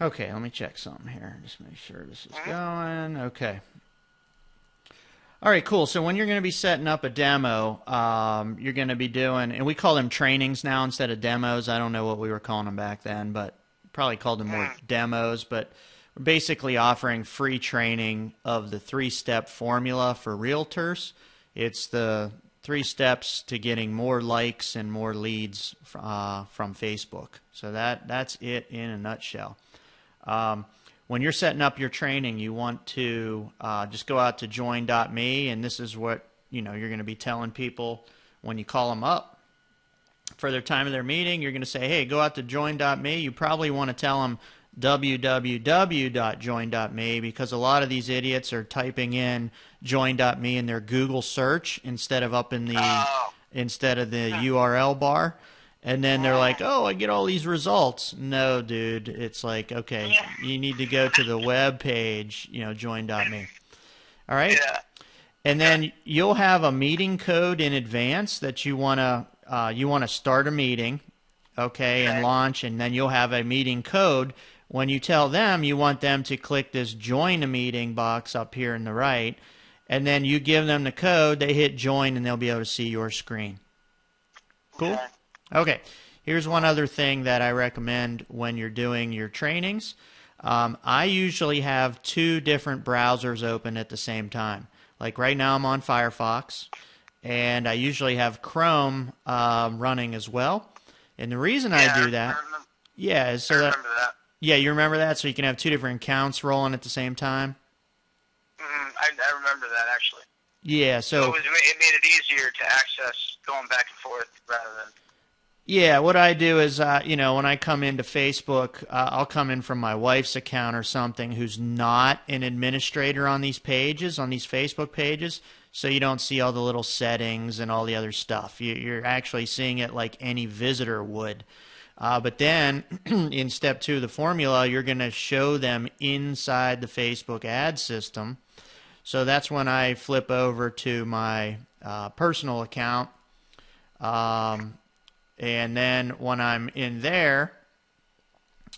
Okay, let me check something here. Just make sure this is going. Okay. All right, cool. So when you're going to be setting up a demo, you're going to be doing, and we call them trainings now instead of demos. I don't know what we were calling them back then, but probably called them more demos. But we're basically offering free training of the three-step formula for realtors. It's the 3 steps to getting more likes and more leads from Facebook. So that's it in a nutshell. When you're setting up your training, you want to just go out to join.me, and this is what you're going to be telling people when you call them up for their time of their meeting. You're going to say, hey, go out to join.me. You probably want to tell them www.join.me, because a lot of these idiots are typing in join.me in their Google search instead of up in the URL bar. And then they're like, oh, I get all these results. No, dude. It's like, okay, you need to go to the web page, join.me. All right? Yeah. And then you'll have a meeting code in advance that you want to start a meeting, okay, and launch, and then you'll have a meeting code. When you tell them, you want them to click this join a meeting box up here in the right, and then you give them the code, they hit join, and they'll be able to see your screen. Cool? Okay, here's one other thing that I recommend when you're doing your trainings. I usually have 2 different browsers open at the same time. Like right now I'm on Firefox, and I usually have Chrome running as well. And the reason I do that, is so that, yeah, you remember that? So you can have 2 different accounts rolling at the same time? I remember that, actually. Yeah, so it made it easier to access going back and forth rather than... Yeah, what I do is, when I come into Facebook, I'll come in from my wife's account or something who's not an administrator on these pages, on these Facebook pages, so you don't see all the little settings and all the other stuff. You're actually seeing it like any visitor would. But then, in step 2 of the formula, you're going to show them inside the Facebook ad system. So that's when I flip over to my personal account. And then when I'm in there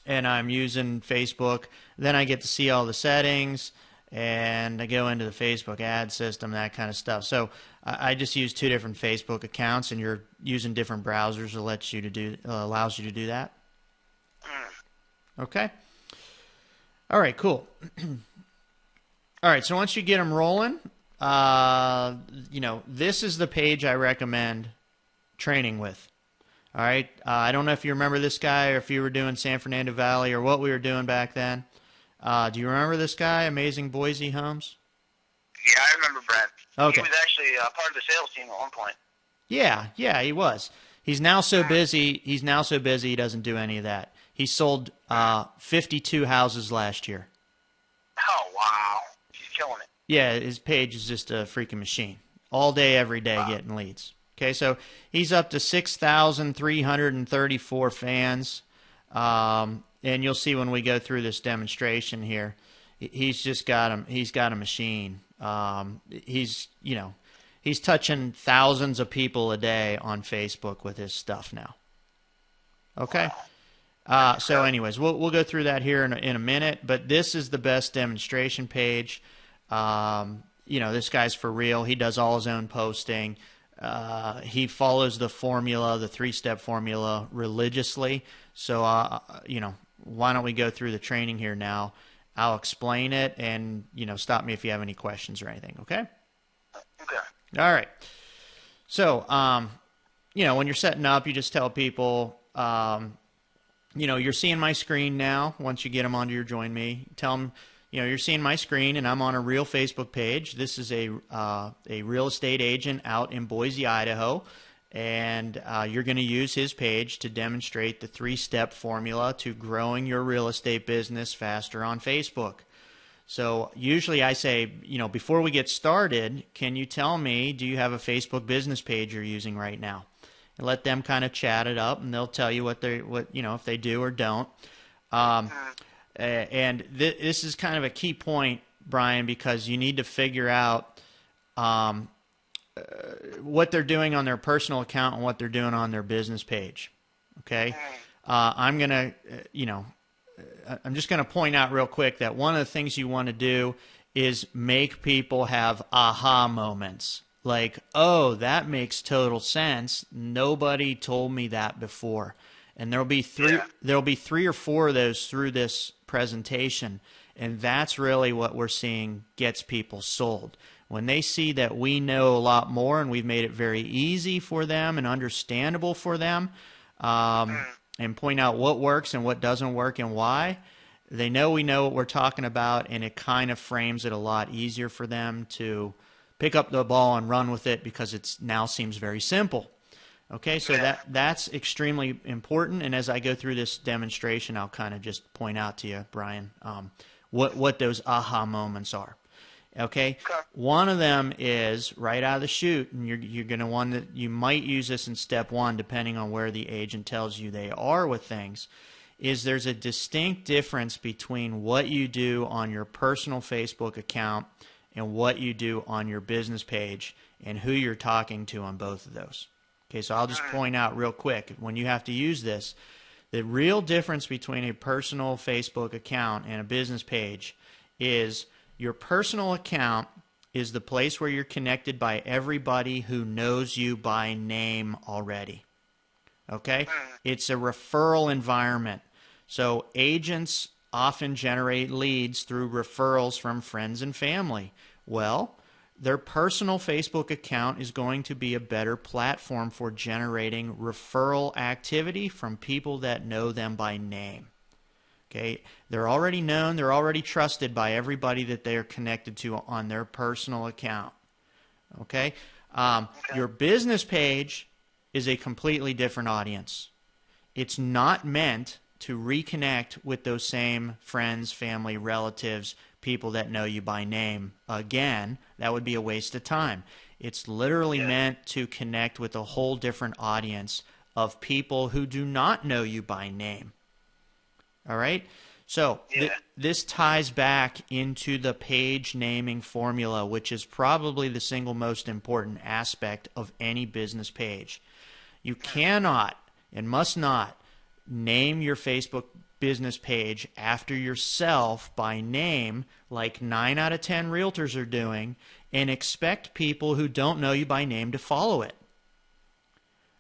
and I'm using Facebook, then I get to see all the settings, and I go into the Facebook ad system, that kind of stuff. So I just use 2 different Facebook accounts, and you're using different browsers that allows you to do that. Okay? All right, cool. All right, so once you get them rolling, this is the page I recommend training with. All right, I don't know if you remember this guy or if you were doing San Fernando Valley or what we were doing back then. Do you remember this guy, Amazing Boise Homes? Yeah, I remember Brent. Okay. He was actually part of the sales team at one point. Yeah, he was. He's now so busy. He doesn't do any of that. He sold 52 houses last year. Oh, wow. He's killing it. Yeah, his page is just a freaking machine. All day, every day, getting leads. Okay, so he's up to 6,334 fans, and you'll see when we go through this demonstration here, he's just got him. He's got a machine. He's touching thousands of people a day on Facebook with his stuff now. Okay, so anyways, we'll go through that here in a minute. But this is the best demonstration page. This guy's for real. He does all his own posting. He follows the formula, the 3-step formula, religiously. So, why don't we go through the training here now? I'll explain it, and, stop me if you have any questions or anything, okay? Okay. All right. So, when you're setting up, you just tell people, you're seeing my screen now. Once you get them onto your Join Me, tell them, you're seeing my screen, and I'm on a real Facebook page. This is a real estate agent out in Boise, Idaho, and you're going to use his page to demonstrate the 3-step formula to growing your real estate business faster on Facebook. So usually I say, before we get started, can you tell me, do you have a Facebook business page you're using right now? And let them kind of chat it up, and they'll tell you if they do or don't. And this is kind of a key point, Brian, because you need to figure out what they're doing on their personal account and what they're doing on their business page. Okay, I'm gonna, I'm just going to point out real quick that one of the things you want to do is make people have aha moments. Like, oh, that makes total sense. Nobody told me that before. And there'll be three or four of those through this presentation. And that's really what we're seeing gets people sold. When they see that we know a lot more and we've made it very easy for them and understandable for them, and point out what works and what doesn't work and why, they know we know what we're talking about, and it kind of frames it a lot easier for them to pick up the ball and run with it because it now seems very simple. Okay, so that's extremely important, and as I go through this demonstration, I'll kind of just point out to you, Brian, what those aha moments are. Okay, one of them is right out of the chute, and you're going to want that you might use this in step one, depending on where the agent tells you they are with things. Is there's a distinct difference between what you do on your personal Facebook account and what you do on your business page and who you're talking to on both of those. Okay, so I'll just point out real quick, when you have to use this, the real difference between a personal Facebook account and a business page is your personal account is the place where you're connected by everybody who knows you by name already. Okay? It's a referral environment. So agents often generate leads through referrals from friends and family. Well, their personal Facebook account is going to be a better platform for generating referral activity from people that know them by name. Okay, they're already known, they're already trusted by everybody that they are connected to on their personal account. Okay, your business page is a completely different audience. It's not meant to reconnect with those same friends, family, relatives, people that know you by name. Again, that would be a waste of time. It's literally meant to connect with a whole different audience of people who do not know you by name. All right? So this ties back into the page naming formula, which is probably the single most important aspect of any business page. You cannot and must not name your Facebook business page after yourself by name like 9 out of 10 realtors are doing and expect people who don't know you by name to follow it.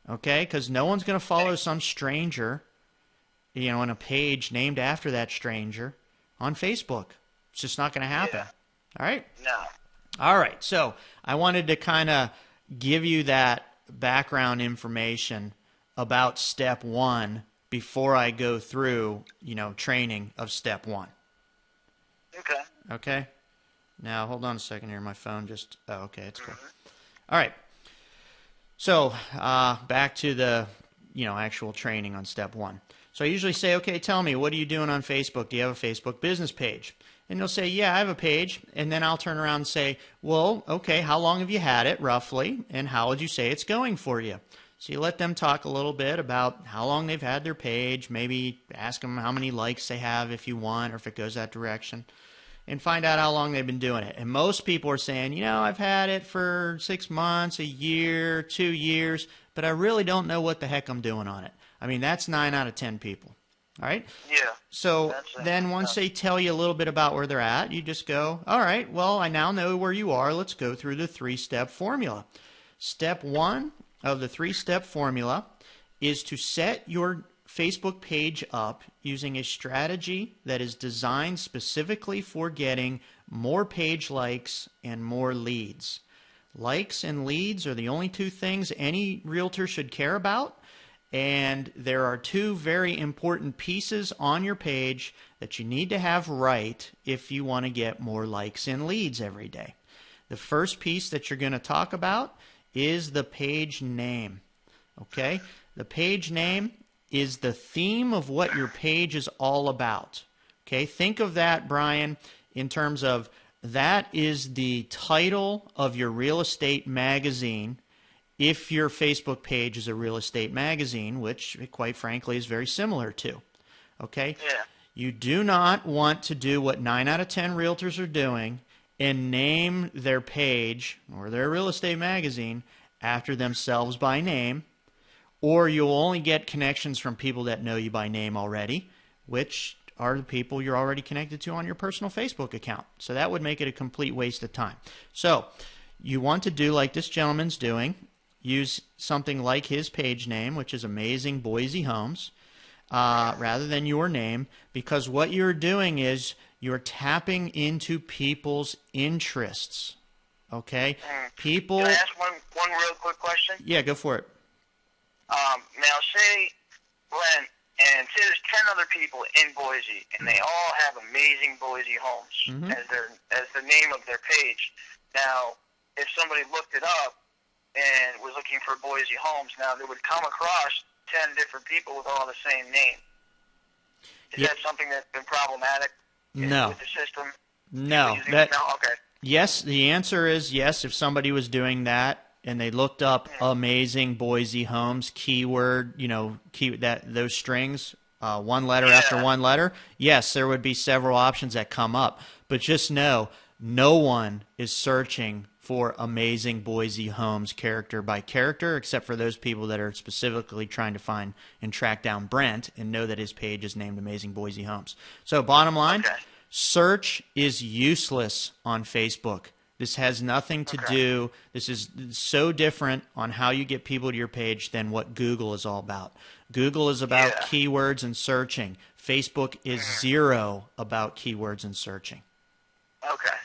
Okay? Because no one's going to follow some stranger, you know, on a page named after that stranger on Facebook. It's just not going to happen. All right? No. All right. So I wanted to kind of give you that background information about step one before I go through, you know, training of step one. Okay. Okay? Now, hold on a second here. My phone just, oh, okay, it's cool. All right. So, back to the, you know, actual training on step one. So I usually say, okay, tell me, what are you doing on Facebook? Do you have a Facebook business page? And they'll say, yeah, I have a page. And then I'll turn around and say, well, okay, how long have you had it, roughly? And how would you say it's going for you? So you let them talk a little bit about how long they've had their page, maybe ask them how many likes they have if you want, or if it goes that direction, and find out how long they've been doing it. And most people are saying, you know, I've had it for 6 months, a year, 2 years, but I really don't know what the heck I'm doing on it. I mean, that's 9 out of 10 people. All right? Yeah. So then once they tell you a little bit about where they're at, you just go, all right, well, I now know where you are. Let's go through the 3-step formula. Step one of the 3-step formula is to set your Facebook page up using a strategy that is designed specifically for getting more page likes and more leads. Likes and leads are the only two things any realtor should care about, and there are two very important pieces on your page that you need to have right if you want to get more likes and leads every day. The first piece that you're going to talk about is the page name. Okay? The page name is the theme of what your page is all about. Okay? Think of that, Brian, in terms of that is the title of your real estate magazine if your Facebook page is a real estate magazine, which, quite frankly, is very similar to. Okay? Yeah. You do not want to do what 9 out of 10 realtors are doing and name their page or their real estate magazine after themselves by name, or you'll only get connections from people that know you by name already, which are the people you're already connected to on your personal Facebook account. So that would make it a complete waste of time. So you want to do like this gentleman's doing. Use something like his page name, which is Amazing Boise Homes, rather than your name, because what you're doing is you're tapping into people's interests. Okay? People. Can I ask one real quick question? Yeah, go for it. Now, say, Glenn, and say there's 10 other people in Boise, and they all have Amazing Boise Homes as the name of their page. Now, if somebody looked it up and was looking for Boise Homes, now they would come across 10 different people with all the same name. Is that something that's been problematic with the system? No. No? Okay. Yes, the answer is yes. If somebody was doing that and they looked up Amazing Boise Homes, keyword, those strings, one letter after one letter, yes, there would be several options that come up. But just know, no one is searching for Amazing Boise Homes character by character, except for those people that are specifically trying to find and track down Brent and know that his page is named Amazing Boise Homes. So bottom line, search is useless on Facebook. This has nothing to do, this is so different on how you get people to your page than what Google is all about. Google is about keywords and searching. Facebook is zero about keywords and searching.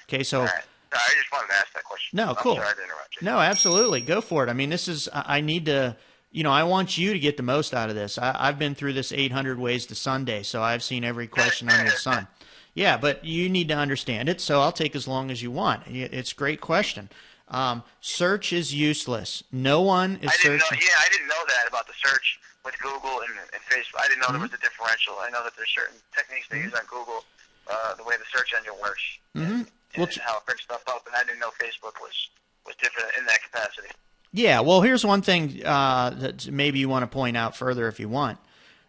Okay, so... No, I just wanted to ask that question. No, cool. I'm sorry to interrupt you. No, absolutely. Go for it. I mean, this is, I need to, I want you to get the most out of this. I've been through this 800 Ways to Sunday, so I've seen every question under the sun. Yeah, but you need to understand it, so I'll take as long as you want. It's a great question. Search is useless. No one is searching. I didn't know that about the search with Google and Facebook. I didn't know there was a differential. I know that there's certain techniques they use on Google, the way the search engine works. And how it brings stuff up, and I didn't know Facebook was different in that capacity. Yeah, well, here's one thing that maybe you want to point out further if you want.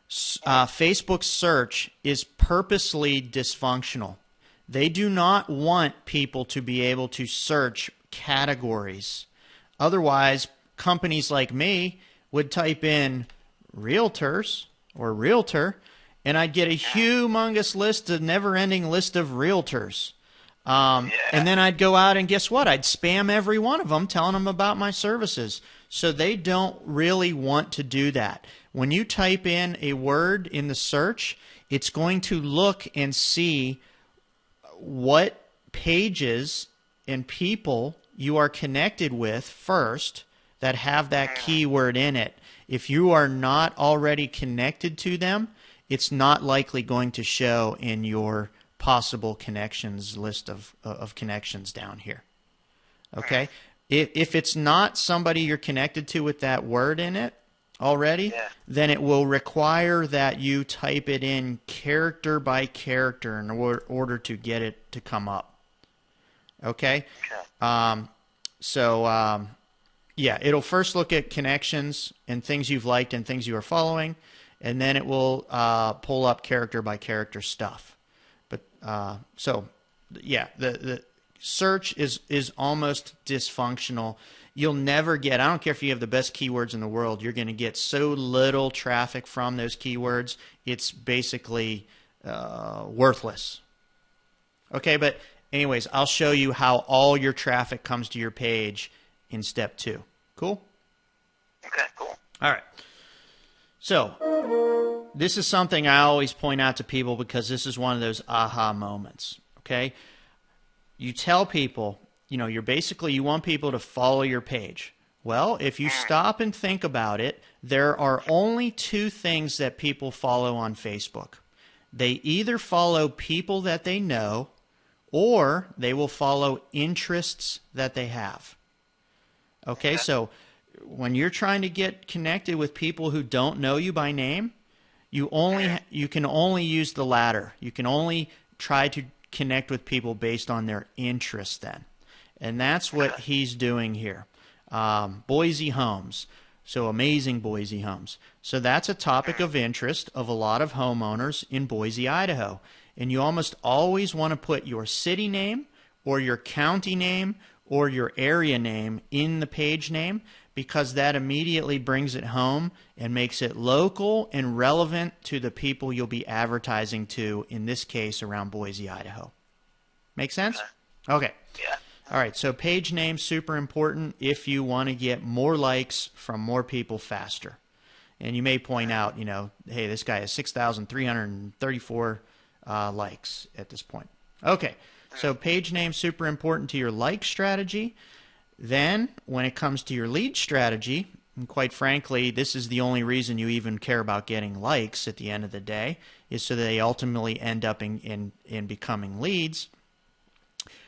Facebook search is purposely dysfunctional. They do not want people to be able to search categories. Otherwise, companies like me would type in realtors or realtor, and I'd get a humongous list, a never-ending list of realtors. And then I'd go out and guess what? I'd spam every one of them telling them about my services. So they don't really want to do that. When you type in a word in the search, it's going to look and see what pages and people you are connected with first that have that keyword in it. If you are not already connected to them, it's not likely going to show in your possible connections list of connections down here. Okay? If it's not somebody you're connected to with that word in it already, then it will require that you type it in character by character in order to get it to come up. Okay? Yeah, it'll first look at connections and things you've liked and things you are following, and then it will pull up character by character stuff. But the search is almost dysfunctional. You'll never get, I don't care if you have the best keywords in the world, you're going to get so little traffic from those keywords, it's basically worthless. Okay, but anyways, I'll show you how all your traffic comes to your page in step 2. Cool? Okay, cool. All right. So, this is something I always point out to people because this is one of those aha moments, okay? You tell people, you want people to follow your page. Well, if you stop and think about it, there are only 2 things that people follow on Facebook. They either follow people that they know or they will follow interests that they have. Okay, so when you're trying to get connected with people who don't know you by name, you can only use the latter. You can only try to connect with people based on their interests then. And that's what he's doing here. Boise Homes. So Amazing Boise Homes. So that's a topic of interest of a lot of homeowners in Boise, Idaho. And you almost always want to put your city name or your county name or your area name in the page name, because that immediately brings it home and makes it local and relevant to the people you'll be advertising to, in this case around Boise, Idaho. Make sense? Okay. Yeah. All right, so page name, super important if you want to get more likes from more people faster. And you may point out, you know, hey, this guy has 6,334 likes at this point. Okay, so page name, super important to your like strategy. Then, when it comes to your lead strategy, and quite frankly, this is the only reason you even care about getting likes at the end of the day, is so that they ultimately end up in becoming leads.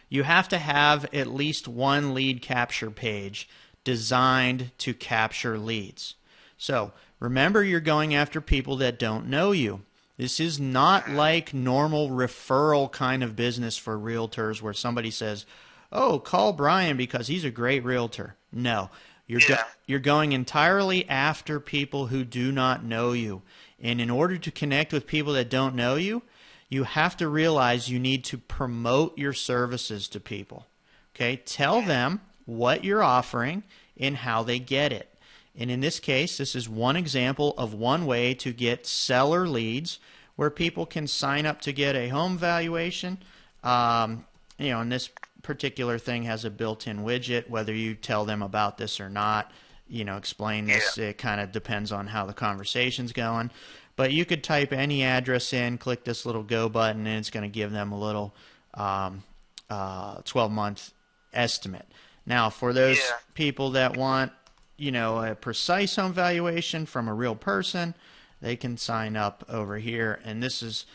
You have to have at least one lead capture page designed to capture leads. So remember, you're going after people that don't know you. This is not like normal referral kind of business for realtors where somebody says, oh, call Bryan because he's a great realtor. No, you're going entirely after people who do not know you. And in order to connect with people that don't know you, you have to realize you need to promote your services to people. Okay, tell them what you're offering and how they get it. And in this case, this is one example of one way to get seller leads where people can sign up to get a home valuation. And this particular thing has a built-in widget. Whether you tell them about this or not, explain this, it kind of depends on how the conversation's going. But you could type any address in, click this little go button, and it's going to give them a little 12-month estimate. Now, for those people that want, a precise home valuation from a real person, they can sign up over here. And this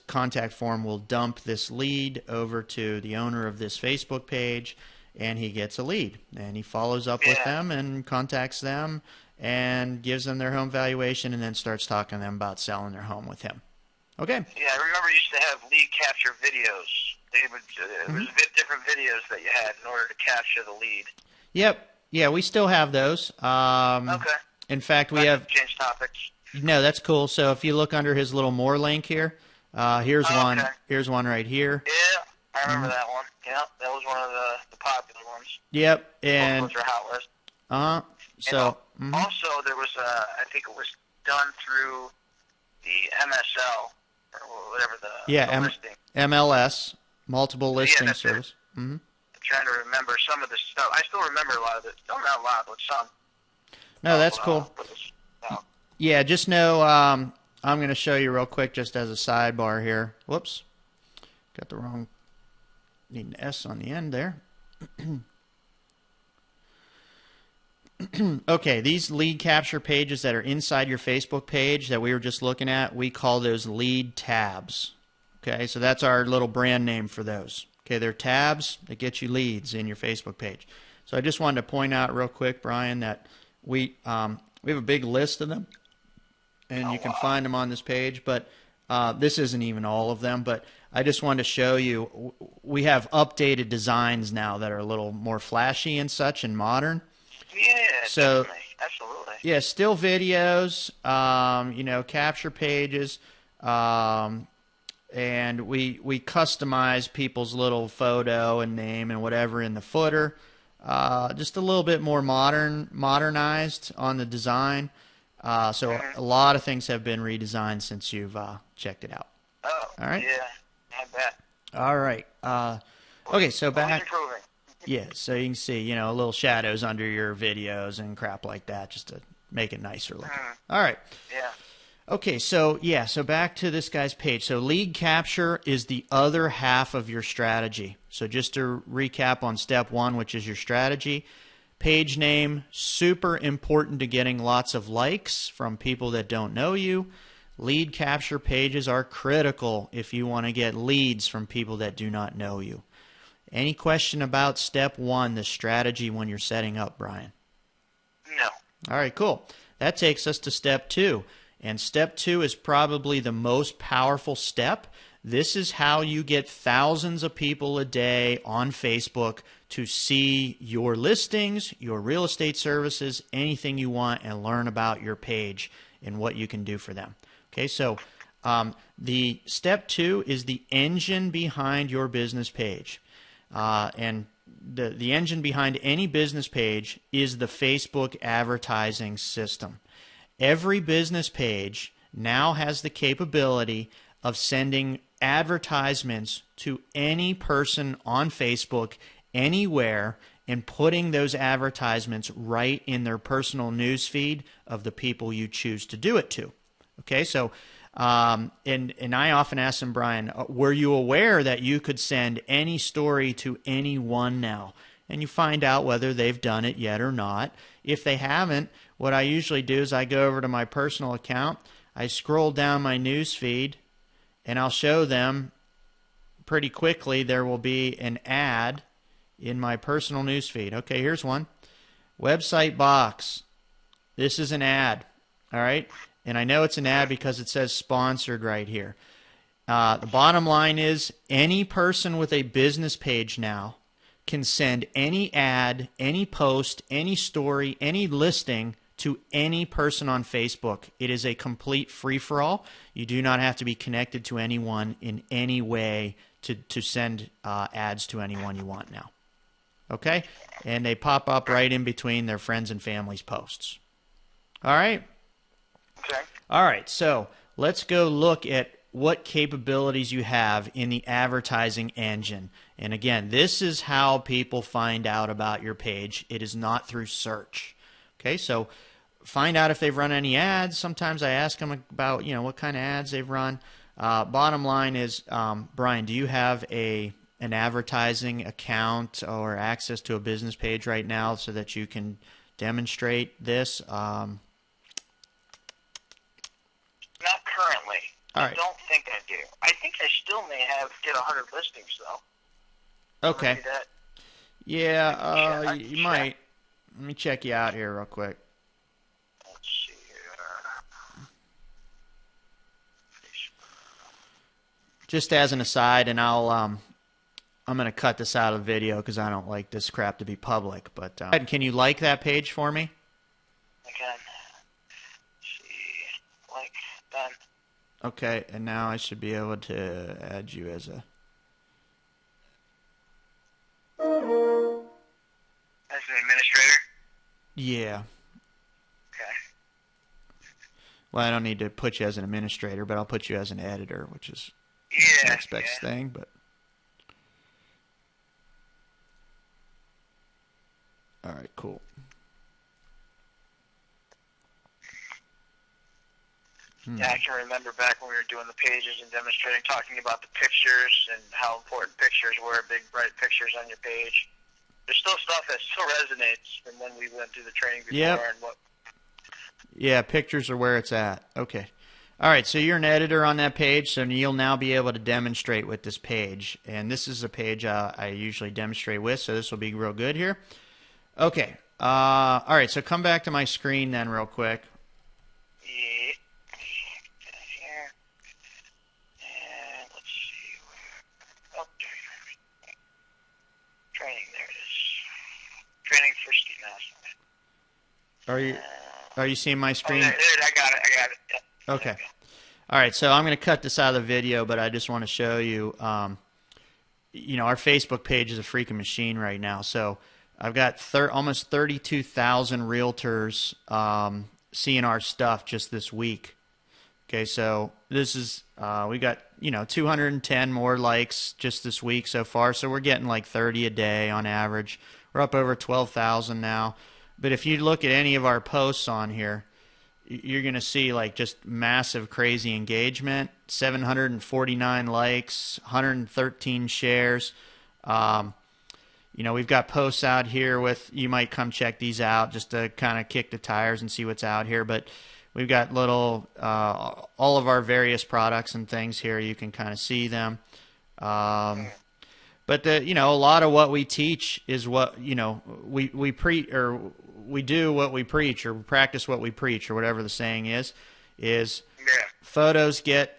contact form will dump this lead over to the owner of this Facebook page, and he gets a lead. And he follows up with them and contacts them and gives them their home valuation, and then starts talking to them about selling their home with him. Okay? Yeah, I remember you used to have lead capture videos. It was a bit different videos that you had in order to capture the lead. Yep. Yeah, we still have those. Okay. In fact, we have... Change topics. No, that's cool. So if you look under his little more link here, here's one. Here's one right here. Yeah, I remember that one. Yeah, that was one of the popular ones. Yep. And those are hot list. So also there was I think it was done through the MSL or whatever the listing. MLS, multiple listing service. I'm trying to remember some of the stuff. I still remember a lot of it. Still not a lot, but some. No, that's cool. Yeah, just know I'm going to show you real quick just as a sidebar here. Whoops. Got the wrong... Need an S on the end there. Okay, these lead capture pages that are inside your Facebook page that we were just looking at, we call those lead tabs. Okay, so that's our little brand name for those. Okay, they're tabs that get you leads in your Facebook page. So I just wanted to point out real quick, Bryan, that we have a big list of them, and you can find them on this page, but this isn't even all of them, but I just wanted to show you we have updated designs now that are a little more flashy and such and modern. Yeah, so, definitely. Absolutely. Yeah, still videos, capture pages, and we customize people's little photo and name and whatever in the footer. Just a little bit more modernized on the design. So a lot of things have been redesigned since you've checked it out. Oh, all right. Yeah, I bet. All right. Okay, so back. Improving. Yeah, so you can see, little shadows under your videos and crap like that just to make it nicer looking. All right. Yeah. Okay, so back to this guy's page. So lead capture is the other half of your strategy. So just to recap on step one, which is your strategy, page name, super important to getting lots of likes from people that don't know you. Lead capture pages are critical if you want to get leads from people that do not know you. Any question about step one, the strategy when you're setting up, Bryan? No. All right, cool. That takes us to step two. And step two is probably the most powerful step. This is how you get thousands of people a day on Facebook to see your listings, your real estate services, anything you want, and learn about your page and what you can do for them. Okay, so the step two is the engine behind your business page. And the engine behind any business page is the Facebook advertising system. Every business page now has the capability of sending advertisements to any person on Facebook anywhere and putting those advertisements right in their personal news feed of the people you choose to do it to. Okay, so and I often ask them, Brian, were you aware that you could send any story to anyone now? And you find out whether they've done it yet or not. If they haven't, what I usually do is I go over to my personal account, I scroll down my news feed, and I'll show them pretty quickly there will be an ad in my personal news feed. Okay, here's one. Website box. This is an ad. All right? And I know it's an ad because it says sponsored right here. The bottom line is any person with a business page now can send any ad, any post, any story, any listing to any person on Facebook. It is a complete free-for-all. You do not have to be connected to anyone in any way to send ads to anyone you want now. Okay? And they pop up right in between their friends and family's posts. All right? Okay. All right, so let's go look at what capabilities you have in the advertising engine. And again, this is how people find out about your page. It is not through search. Okay, so find out if they've run any ads. Sometimes I ask them about, what kind of ads they've run. Bottom line is, Brian, do you have an advertising account or access to a business page right now so that you can demonstrate this? Not currently. All right. I don't think I do. I think I still may get 100 listings, though. Okay. Do that. Yeah, you might. Let me check you out here real quick. Let's see here. Just as an aside, and I'm going to cut this out of the video because I don't like this crap to be public. But can you like that page for me? Again. Let's see. Like, done. Okay, and now I should be able to add you as a... As an administrator? Yeah. Okay. Well, I don't need to put you as an administrator, but I'll put you as an editor, which is Yeah. next best thing. But all right, cool. Yeah, I can remember back when we were doing the pages and demonstrating, talking about the pictures and how important pictures were, big, bright pictures on your page. There's still stuff that still resonates from when we went through the training before. Yep. And what. Yeah, pictures are where it's at. Okay. All right, so you're an editor on that page, so you'll now be able to demonstrate with this page. And this is a page I usually demonstrate with, so this will be real good here. Okay. All right, so come back to my screen then real quick. Yeah. Here. And let's see where. Oh, training, there it is. Training for ski master. Are you seeing my screen? Oh, there, I got it. Yeah. Okay. All right, so I'm going to cut this out of the video, but I just want to show you, our Facebook page is a freaking machine right now. So I've got almost 32,000 realtors seeing our stuff just this week. Okay, so this is, we got, 210 more likes just this week so far. So we're getting like 30 a day on average. We're up over 12,000 now. But if you look at any of our posts on here, you're going to see like just massive, crazy engagement, 749 likes, 113 shares. We've got posts out here with, you might come check these out just to kind of kick the tires and see what's out here. But we've got little, all of our various products and things here. You can kind of see them. But a lot of what we teach is what, we preach, or we do what we preach, or practice what we preach, or whatever the saying is photos get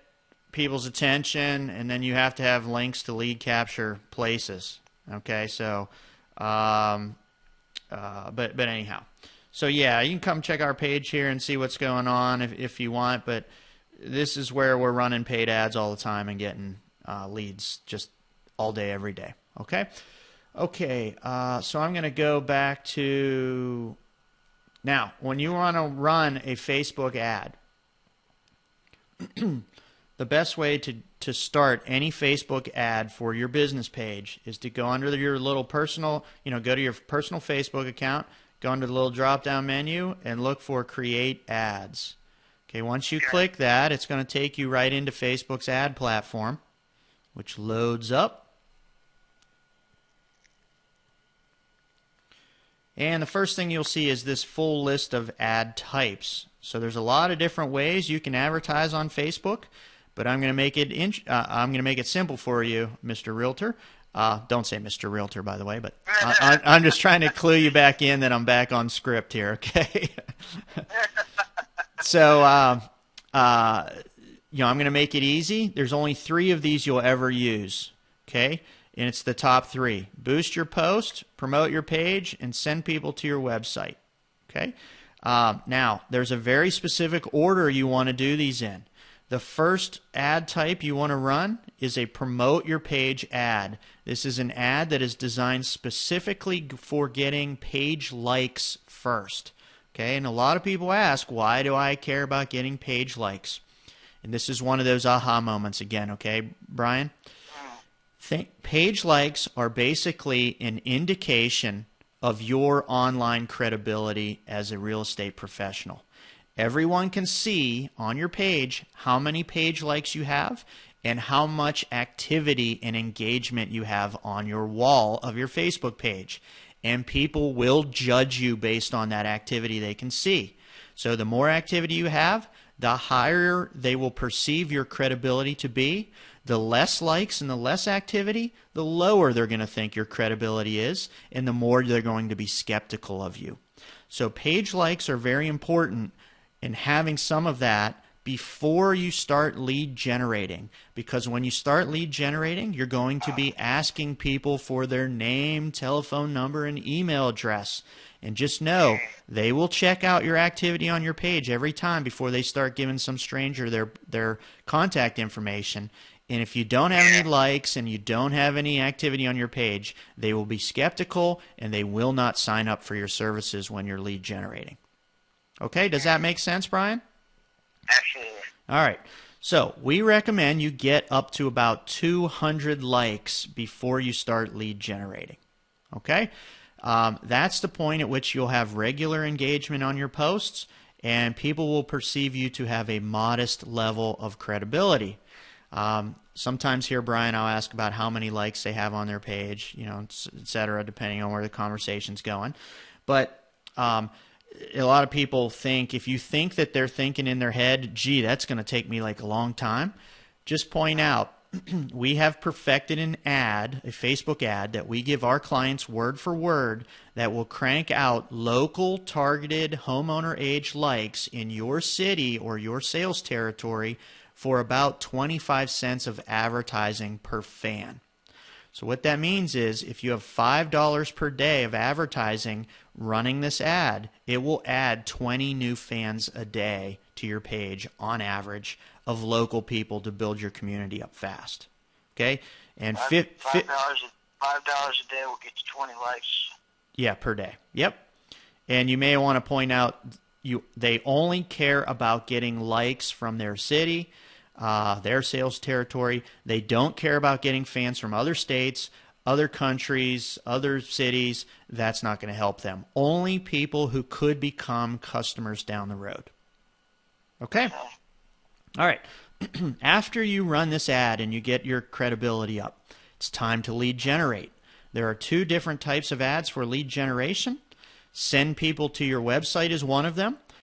people's attention, and then you have to have links to lead capture places. Okay, so, but anyhow, so yeah, you can come check our page here and see what's going on if you want, but this is where we're running paid ads all the time and getting leads just all day, every day. Okay? Okay, so I'm going to go back to now. When you want to run a Facebook ad, the best way to start any Facebook ad for your business page is to go under your little personal, go to your personal Facebook account, go under the little drop-down menu, and look for Create Ads. Okay, once you click that, it's going to take you right into Facebook's ad platform, which loads up. And the first thing you'll see is this full list of ad types. So there's a lot of different ways you can advertise on Facebook, but I'm going to make it simple for you, Mr. Realtor. Don't say Mr. Realtor, by the way, but I'm just trying to clue you back in that I'm back on script here, okay? So, I'm going to make it easy. There's only 3 of these you'll ever use, okay? And it's the top 3. Boost your post, promote your page, and send people to your website, okay? Now, there's a very specific order you want to do these in. The first ad type you want to run is a promote your page ad. This is an ad that is designed specifically for getting page likes first. Okay, and a lot of people ask, why do I care about getting page likes? And this is one of those aha moments again, okay, Brian? Page likes are basically an indication of your online credibility as a real estate professional. Everyone can see on your page how many page likes you have and how much activity and engagement you have on your wall of your Facebook page. And people will judge you based on that activity they can see. So the more activity you have, the higher they will perceive your credibility to be. The less likes and the less activity, the lower they're going to think your credibility is, and the more they're going to be skeptical of you. So page likes are very important in having some of that before you start lead generating, because when you start lead generating, you're going to be asking people for their name, telephone number, and email address. And just know they will check out your activity on your page every time before they start giving some stranger their contact information. And if you don't have any likes and you don't have any activity on your page, they will be skeptical and they will not sign up for your services when you're lead generating. Okay, does that make sense, Brian? Absolutely. All right. So we recommend you get up to about 200 likes before you start lead generating. Okay? That's the point at which you'll have regular engagement on your posts, and people will perceive you to have a modest level of credibility. Sometimes here, Brian, I'll ask about how many likes they have on their page, et cetera, depending on where the conversation's going. But a lot of people think, if you think that they're thinking in their head, gee, that's going to take me like a long time, just point out, we have perfected an ad, a Facebook ad, that we give our clients word for word that will crank out local targeted homeowner age likes in your city or your sales territory for about 25 cents of advertising per fan. So what that means is if you have $5 per day of advertising running this ad, it will add 20 new fans a day to your page on average of local people to build your community up fast. Okay? And $5 a day will get you 20 likes. Yeah, per day. Yep. And you may want to point out they only care about getting likes from their city, their sales territory. They don't care about getting fans from other states, other countries, other cities. That's not going to help them. Only people who could become customers down the road. Okay? All right. After you run this ad and you get your credibility up, it's time to lead generate. There are 2 different types of ads for lead generation. Send people to your website is one of them.